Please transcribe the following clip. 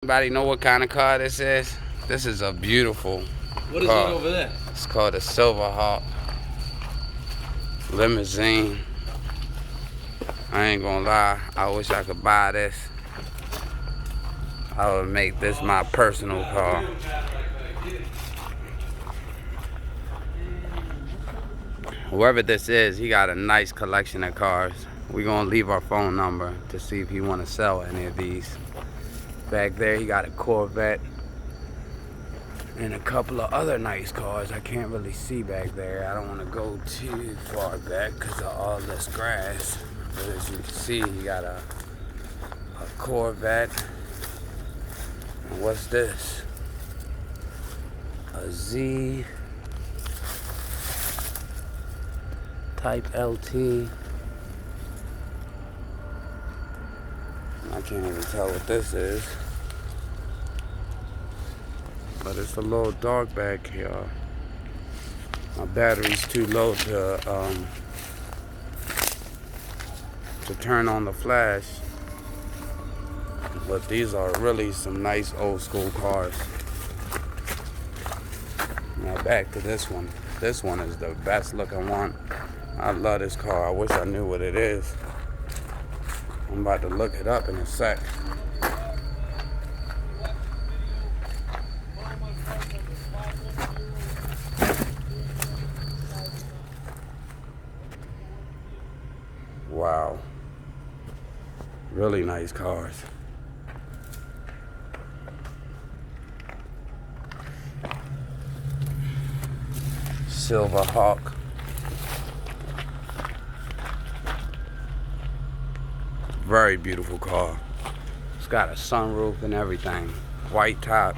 Anybody know what kind of car this is? This is a beautiful What is car. that over there? It's called a Silver Hawk limousine. I ain't gonna lie, I wish I could buy this. I would make this my personal car. Whoever this is, he got a nice collection of cars. We're gonna leave our phone number to see if he wanna sell any of these. Back there, he got a Corvette and a couple of other nice cars. I can't really see back there. I don't want to go too far back because of all this grass. But as you can see, he got a Corvette. And what's this? A Z Type LT. I can't even tell what this is. But it's a little dark back here. My battery's too low to turn on the flash. But these are really some nice old school cars. Now back to this one. This one is the best looking one. I love this car. I wish I knew what it is. I'm about to look it up in a sec. Wow. Really nice cars. Silver Hawk. Very beautiful car. It's got a sunroof and everything. White top.